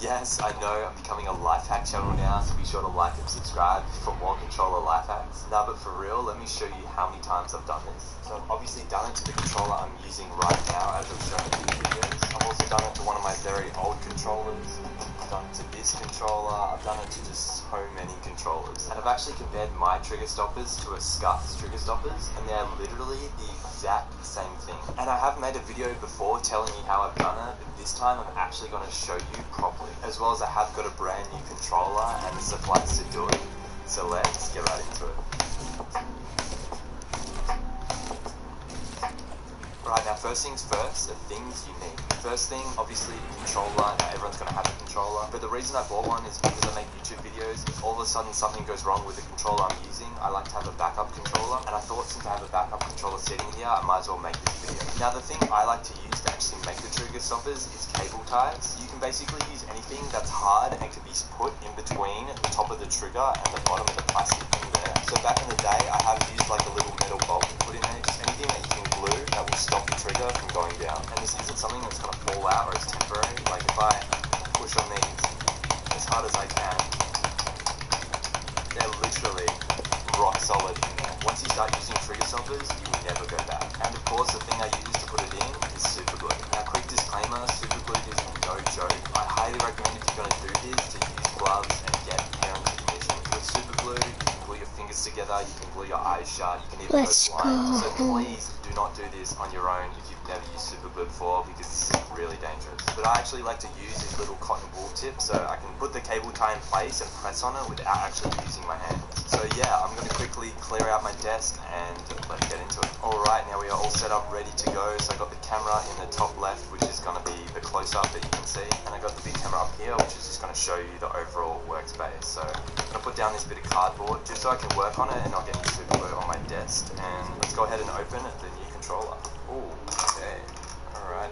Yes, I know I'm becoming a life hack channel now, so be sure to like and subscribe for more controller life hacks. Now, but for real, let me show you how many times I've done this. So I've obviously done it to the controller I'm using right now, as I've shown in the videos. I've also done it to one of my very old controllers. I've done it to this controller. I've done it to just so many controllers. And I've actually compared my trigger stoppers to a Scuff's trigger stoppers, and they're literally the exact same thing. And I have made a video before telling you how I've done it, but this time I'm actually going to show you properly, as well as I have got a brand new controller and the supplies to do it. So let's get right into it. Right, now first things first, the things you need. First thing, obviously a controller. Now everyone's going to have a controller, but the reason I bought one is because I make YouTube videos. If all of a sudden something goes wrong with the controller I'm using, I like to have a backup controller, and I thought since I have a backup controller sitting here, I might as well make this video. Now the thing I like to use to actually make the trigger stoppers is cable ties. You can basically use anything that's hard and can be put in between the top of the trigger and the bottom of the plastic thing there. So back in the day, I have used like a little metal bolt to put in there, just anything that you can glue that will stop the trigger from going down. And this isn't something that's going to fall out or it's temporary. Like if I push on these as hard as I can, they're literally rock solid in there. Once you start using trigger stoppers, you will never go back. And of course, the thing I use to put it in is super glue. Now, quick disclaimer, super glue is no joke. I highly recommend if you're going to do this to use gloves and get parent permission. With super glue, you can glue your fingers together, you can glue your eyes shut, you can even go blind. So please do not do this on your own if you've never used super glue before, because this is really dangerous. But I actually like to use these little cotton wool tips so I can put the cable tie in place and press on it without actually using my hands. So yeah, I'm going to quickly clear out my desk and let's get into it. Alright, now we are all set up, ready to go. So I got the camera in the top left, which is going to be the close-up that you can see. And I got the big camera up here, which is just going to show you the overall workspace. So I'm going to put down this bit of cardboard just so I can work on it and not get any super glue on my desk. And let's go ahead and open the new controller. Ooh, okay. Alright,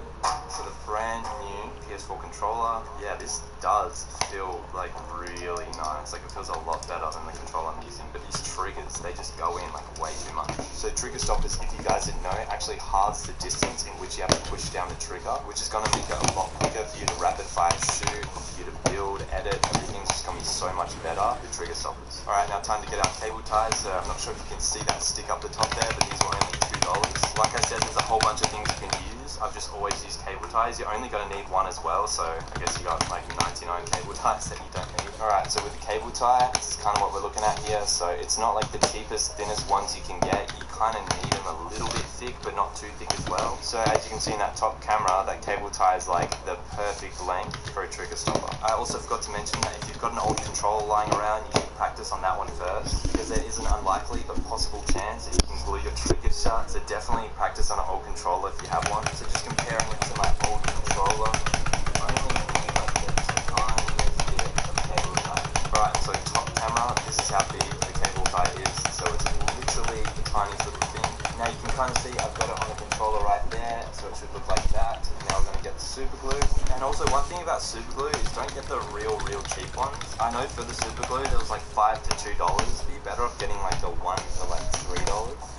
so the brand new PS4 controller, yeah, this does feel like really nice. Like it feels a lot better than the controller I'm using, but these triggers, they just go in like way too much. So trigger stoppers, if you guys didn't know, actually halves the distance in which you have to push down the trigger, which is going to make it a lot quicker for you to rapid fire shoot, for you to build, edit, everything's just going to be so much better with trigger stoppers. Alright, now time to get our cable ties. So I'm not sure if you can see that stick up the top there, but these were only $2. Like I said, there's a whole bunch of things you can use. I've just always used cable ties. You're only going to need one as well, so I guess you got like 99 cable ties that you don't need. Alright, so with the cable tie, this is kind of what we're looking at here. So it's not like the cheapest, thinnest ones you can get. You kind of need them a little bit thick, but not too thick as well. So as you can see in that top camera, that cable tie is like the perfect length for a trigger stopper. I also forgot to mention that if you've got an old controller lying around, you can practice on that one first, because there is an unlikely but possible chance that you can glue your trigger shut. So definitely practice on an old controller if you have one. So just comparing it to my old controller, I only need like the tiniest bit of cable tie. Right, so top camera, this is how big the cable tie is. So it's literally the tiniest little thing. Now you can kind of see I've got it on the controller right there, so it should look like that. Now we're going to get the super glue. And also one thing about super glue is don't get the real cheap ones. I know for the super glue there was like $5 to $2, but you're better off getting like the one for like $3.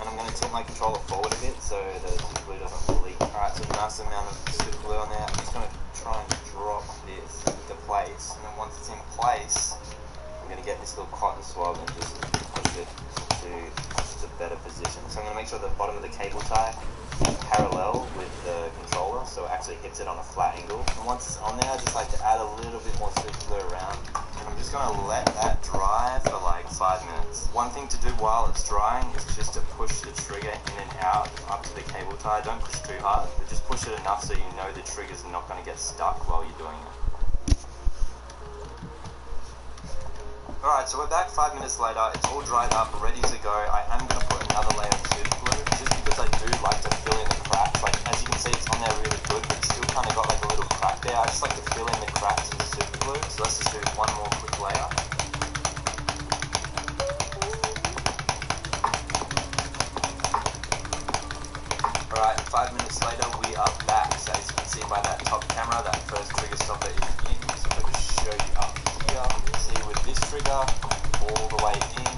And I'm going to tilt my controller forward a bit so the super glue doesn't leak. Alright, so a nice amount of super glue on there. I'm just going to try and drop this into place. And then once it's in place, I'm going to get this little cotton swab and just push it to the better position. So I'm going to make sure the bottom of the cable tie is parallel with the controller, so it actually hits it on a flat angle. And once it's on there, I just like to add a little bit more super glue around. And I'm just going to let that dry for like 5 minutes. One thing to do while it's drying is just to push the trigger in and out up to the cable tie. Don't push too hard, but just push it enough so you know the trigger's not going to get stuck while you're doing it. Alright, so we're back 5 minutes later, it's all dried up, ready to go. I am going to put another layer of super glue, just because I do like to fill in the cracks. Like, as you can see, it's on there really good, but it's still kind of got like a little crack there. I just like to fill in the cracks with super glue, so let's just do one more quick layer. Alright, 5 minutes later, we are back. So as you can see by that top camera, that first trigger stopper is in. So I'm going to show you up here. See with this trigger all the way in,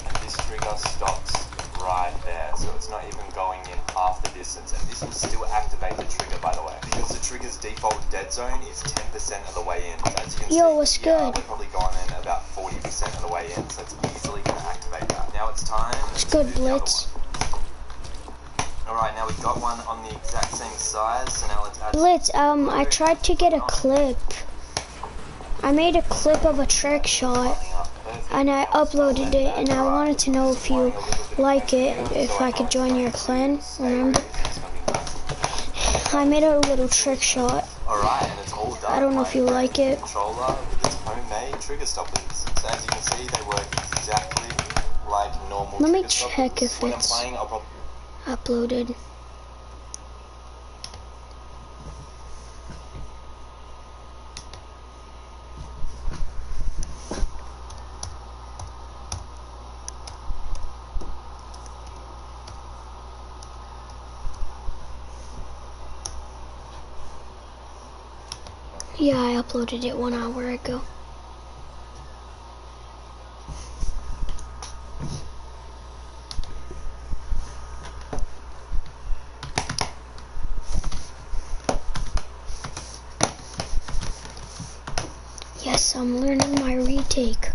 and this trigger stops right there. So it's not even going in half the distance, and this will still activate the trigger, by the way, because the trigger's default dead zone is 10% way in. As you can Yo, see, what's good? we've probably gone in about 40% of the way in, so it's easily going to activate that. Now it's time It's to good, do the other Blitz. one. Alright, now we've got one on the exact same size, so now let's add Blitz, I tried to get a clip. I made a clip of a trick shot, and I uploaded it, and I wanted to know if you like it, if I could join your clan, remember? I made a little trick shot. Alright, and it's all done. I don't know if you like it. Controller with its homemade trigger stoppers. So as you can see, they work exactly like normal Let me trigger stoppers. check if When I'm it's playing, I'll probably... uploaded. Yeah, I uploaded it 1 hour ago. Yes, I'm learning my retake.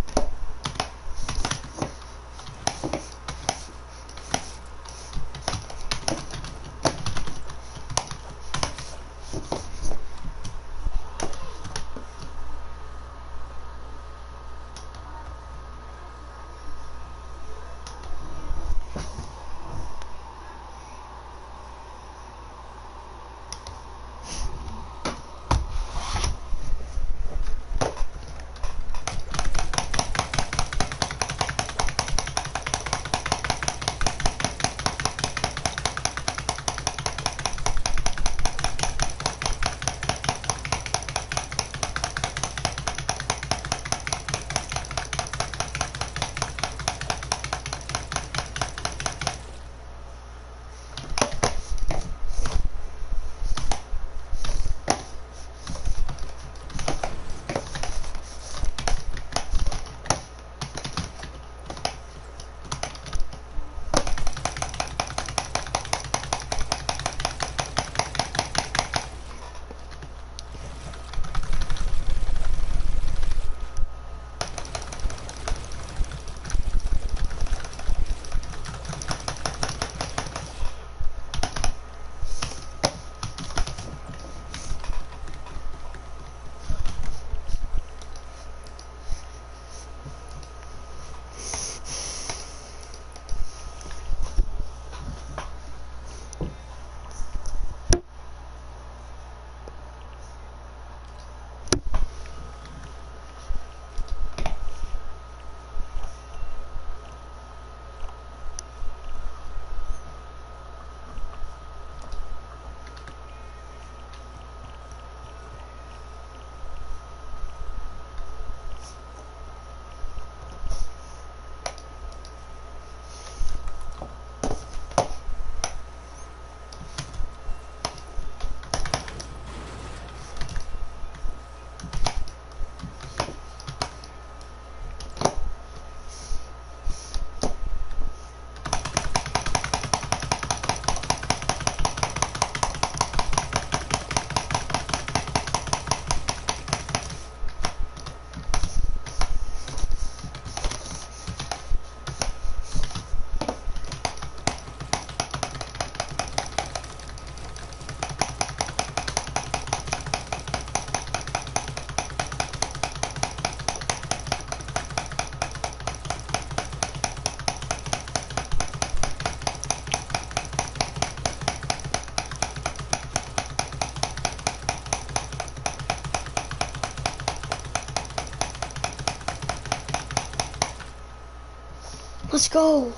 Let's go.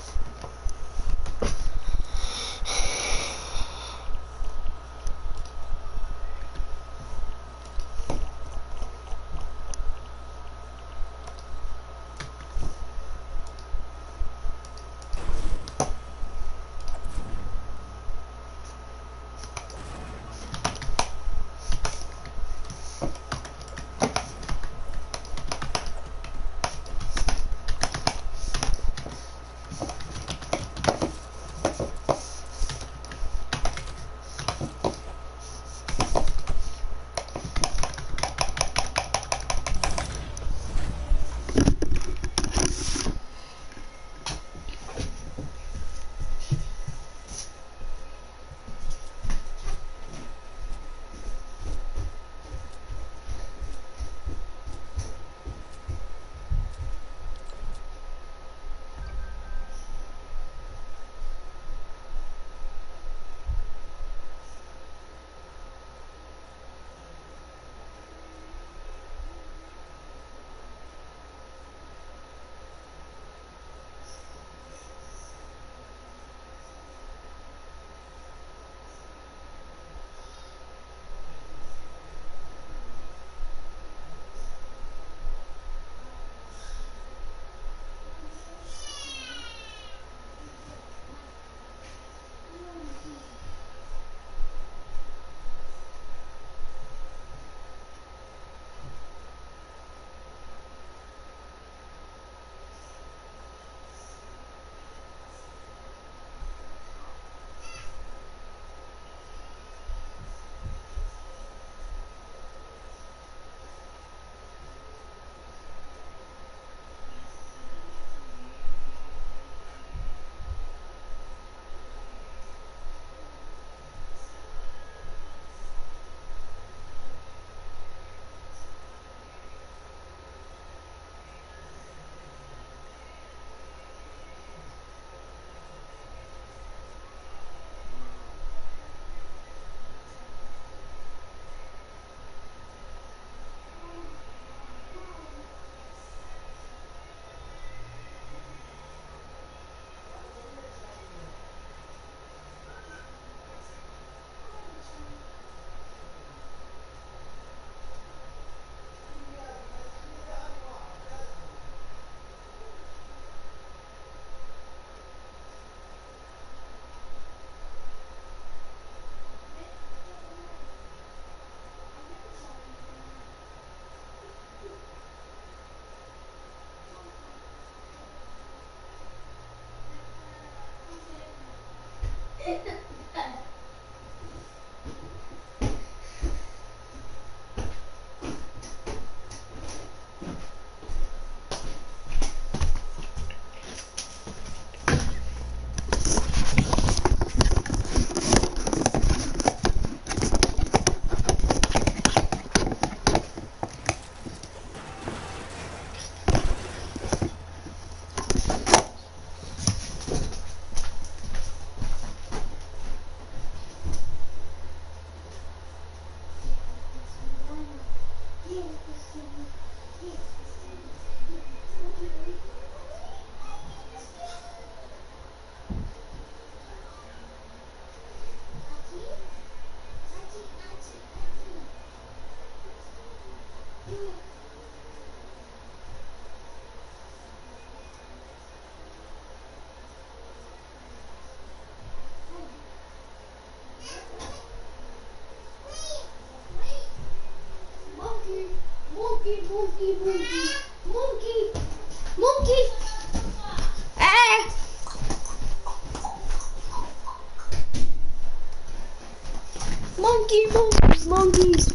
Monkeys.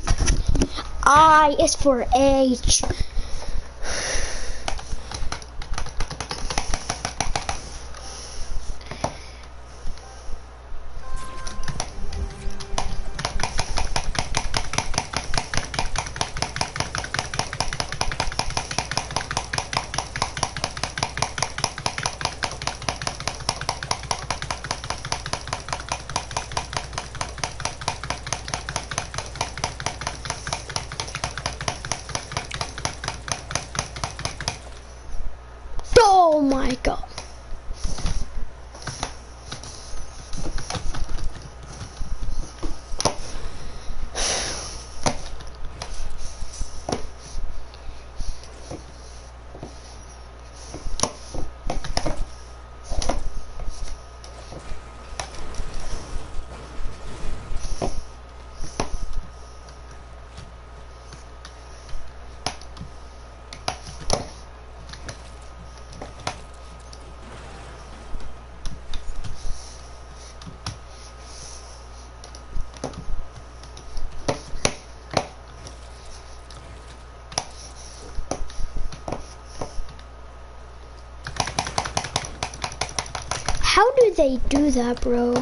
I is for H. Oh my god. How do they do that, bro?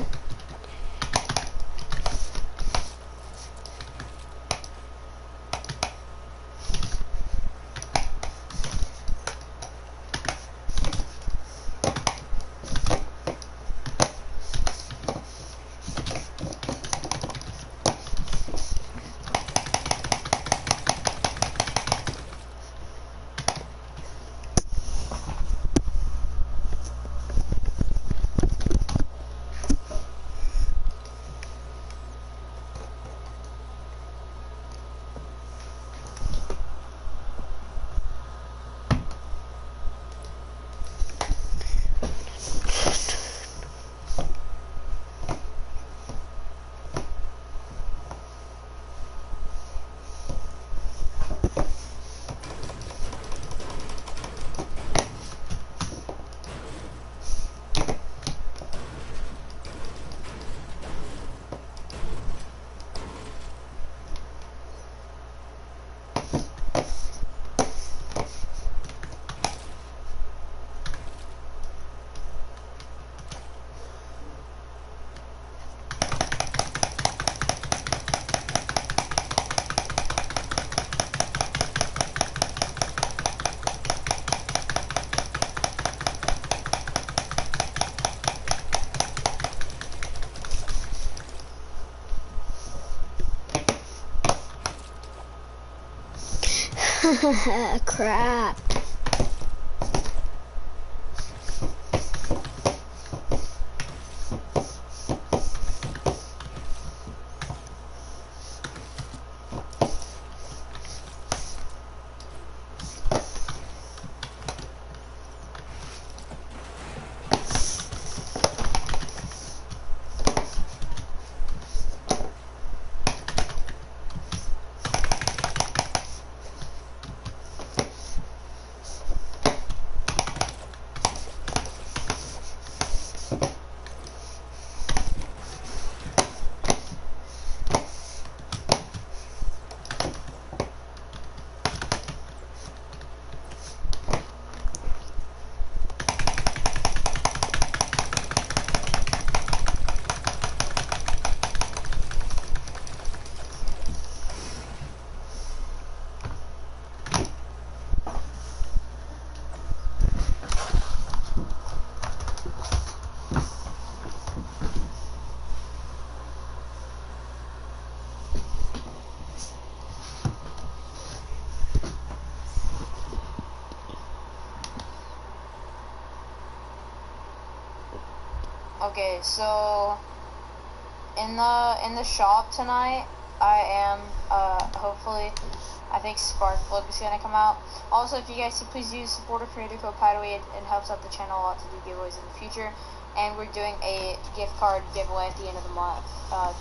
Crap. Okay, so in the shop tonight, I am hopefully, I think Sparkplug is gonna come out. Also, if you guys could please use supporter creator code Padaway, it helps out the channel a lot to do giveaways in the future. And we're doing a gift card giveaway at the end of the month,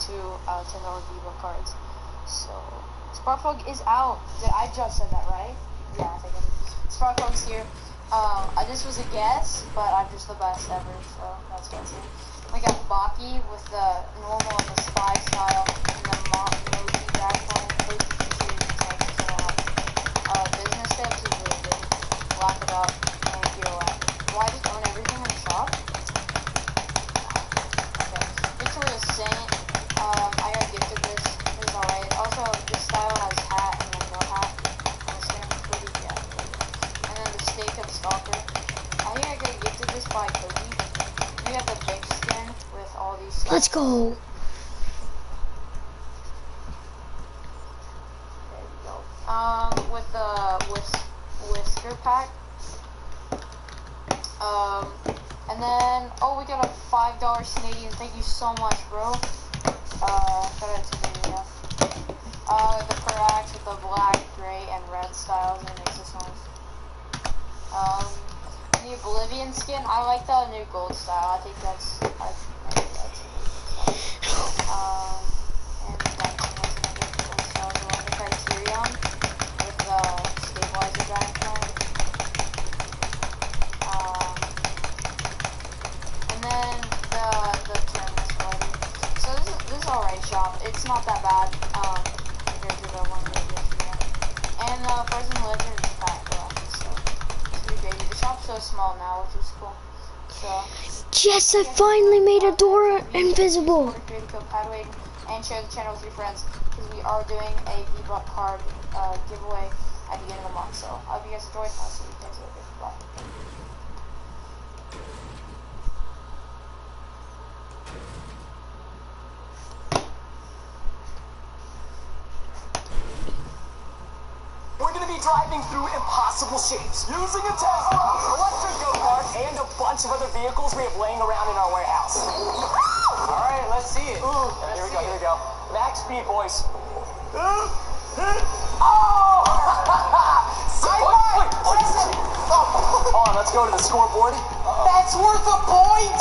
two $10 giveaway cards. So Sparkplug is out. I just said that right? Yeah, I think I did. Sparkplug's here. This was a guess, but I'm just the best ever, so that's guessing. We got Baki with the normal and the spy style, and the Moji backbone, Moji features, Texas a lot. Business tips is really good. Lock it up and get away. Do I just own everything in the shop? Okay. Victoria's Saint. I got gifted this. This is alright. Also, this style has hat and then no hat. And the skin is pretty good. And then the Steak of Stalker. I think I got gifted this by Cody. You have the big skin with all these stuff. Let's go. There you go. With the whisker pack. And then, oh, we got a $5 Canadian. Thank you so much, bro. Shout out to Canada. The Parax with the black, gray, and red styles, and it makes this one. The Oblivion skin, I like the new gold style. I think that's, and that's another gold style as well. The Criterion with the stabilizer diaphragm. And then the Terminus lighting. So this is alright shop. It's not that bad, compared to the one we did here. And Frozen Lizard is back though, so it's pretty crazy. The shop's so small now, which is cool. So Yes, I finally made a door invisible. And share the channel with your friends, because we are doing a V-Buck card giveaway at the end of the month. So I hope you guys enjoyed. I'll see you guys later. Bye. We're gonna be driving through impossible shapes using a Tesla, electric go-kart, and a bunch of other vehicles we have laying around in our warehouse. All right, let's see it. Ooh, here we go. Max speed, boys. Oh! Wait. Hold on, let's go to the scoreboard. That's worth a point!